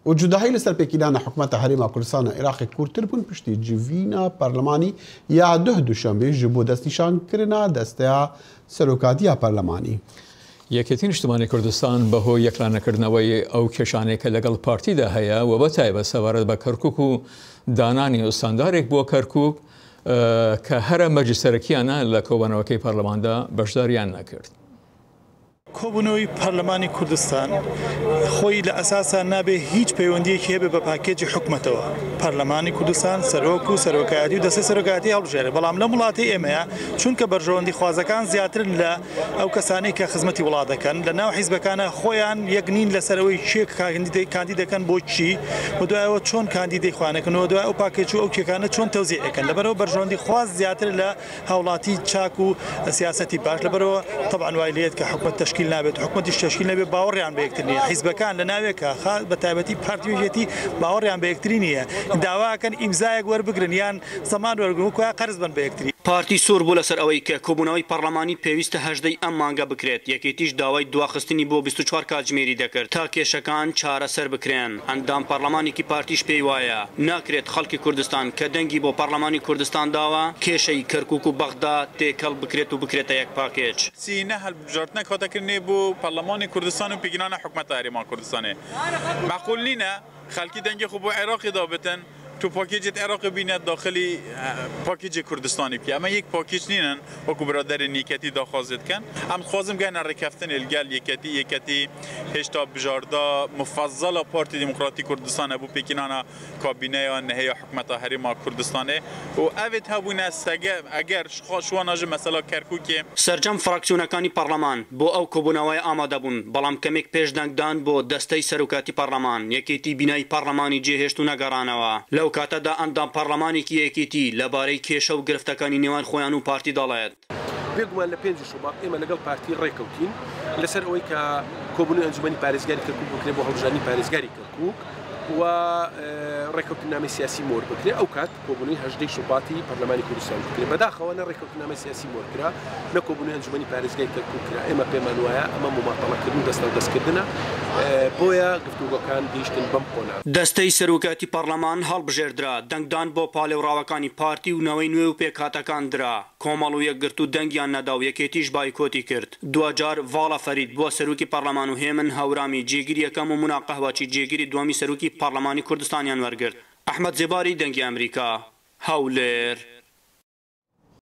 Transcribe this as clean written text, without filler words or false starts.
وجودهاي لسر بيكيلانا حكومة هريما كردستان عراق كورتر بون پشتی جوینا پارلمانی یا دوشنبه جبو دست نشان کرنا دسته سروکاتیا پارلمانی. یەکێتی نیشتمانی کوردستان بەهۆی یەکلانەکردنەوەی ئەو کێشانەی کە لەگەڵ پارتیدا هەیە و بەتایبەت سەبارەت بە کەرکووک و دانانی ئوستاندارێک بۆ کەرکووک کە هەرە مەجلیس سەرەکییانە لە کۆبوونەوەکەی پەرلەماندا بەشداریان نەکرد. کۆبوونەوەی پەرلەمانی کوردستان خۆی لە ئەساسا نابێ هیچ پەیوەندیەکی هەبێ بە پاکێجی حکومەتەوە. پەرلەمانی کوردستان سەرۆک و سەرۆکایەتی و دەستەی سەرۆکایەتی هەڵبژێرێ، بەڵام لە وڵاتی ئێمەیە چونکە بەرژەوەندی خوازەکان زیاترن لە ئەو کەسانەی کە خزمەتی وڵات دەکەن لە ناو حیزبەکانە خۆیان یەک نین لەسەرەوەی چێک کاندی دەکەن بۆ چی و دوایەوە چۆن کاندیدەی خوانەکەنەوە دوای ئەو پاکێج و ئەو کێکانە چۆن تەوزیعەکەن لەبەرەوە بەرژەوەندی خواز زیاتر لە هاوڵاتی چاک و سیاسەتی باش لەبەرەوە طبعا وای لێت کە حکومەت تشکیل نابێت حکومەتیش تشکیل نەبێت باوەڕیان بە یەکتر نییە حیزبەکان لە ناوێکە بە تایبەتی پارتیۆژێتی باوەڕیان بە یەکتری نییە داواکەن ئیمزایەک وەربگرن یان زەمان وەرگن وکوای قەرز بن بە یەکتری. پارتی سۆر بوو لەسەر ئەوەی کە کۆبوونەوەی پەرلەمانی پێویستە 18 ئەم مانگە بکرێت یەکێتیش داوای دواخستنی بۆ 24 کاتژمێری دەکرد تا کێشەکان چارەسەر بکرێن. ئەندام پەرلەمانێکی پارتیش پێی وایە ناکرێت خەڵکی کوردستان کە دەنگی بۆ پەرلەمانی کوردستان داوە کێشەی کەرکووک و بەغدا تێکەڵ بکرێت و بکرێتە یەک پاکێج. سینە هەڵبژاردنە کۆتەکردنی بۆ پەرلەمانی کوردستان و پێگینانە حکومەتە هەرێما کوردستانێ معقول نینە خەڵکی دەنگی خۆ بۆ عێراقی دابێتن تو پاکیجت عراق بینید داخلی پاکیج کردستانی که اما یک پاکیج نینن وکو برادر نیکتی داخوازد کن هم خوازم گن رکفتن الگل یکتی هشتا بجاردا مفضل پارتی دموکراتی کردستان ابو پیکنانا کابینه یا نهی حکومت هریما کردستانه و اوید هبونه سگه اگر شواناج مثلا کرکوک سرجم فراکسیونەکانی پەرلەمان بۆ ئەو کۆبوونەوەی ئامادە بوون بەڵام کەمێک پێشدەنگدان بۆ دەستەی سەرۆکاتی پەرلەمان یەکێتی بینایی پەرلەمانی جێهێشت و نەگەڕانەوە لەو کاتەدا ئەندام پەرلەمانێکی یەکێتی لەبارەی کێشە و گرفتەکانی نێوان خۆیان و پارتی دەڵێت. بێگومان لە 5 شوباط ئێمە لەگەڵ پارتی ڕێکەوتین لەسەر ئەوەی کە کۆبوونەوەی ئەنجومەنی پارێزگاری کەرکووک بکرێت بۆ هەڵبژاردننی پارێزگاری کەرکووک و ڕێکەوتنامەی سیاسی مۆر بکرێت ئەو کات کۆبوونەوەی 18 شوباتی پەرلەمانی کوردستان بکرێت بەداخەوە نە ڕێکەوتنامەی سیاسی مۆر کرا نە کۆبوونەوەی ئەنجومەنی پارێزگاری کەرکووک کرا ئێمە پێمان وایە ئەمە مماطەڵەکردن دەستە و دەستکردنە بۆیە گفتوگۆکان گەیشتن بەم کۆنا. دەستەی سەرۆکاتی پەرلەمان هەڵبژێردرا دەنگدان بۆ پاڵێوراوەکانی پارتی و نەوەی نوێ و پێکهاتەکان درا کۆمەڵ و یەکگرت و دەنگیان نەدا و یەکێتیش بایکۆتی کرد. دوجار ڤاڵە فەرید بووە سەرۆکی پەرلەمان و هێمن هەورامی جێگیری یەکەم و مونا قەهواچی جێگیری دوامی سەرۆکی پەرلەمانی کوردستانیان وەرگرت. ئەحمەد زێباری دەنگی ئەمریکا هەولێر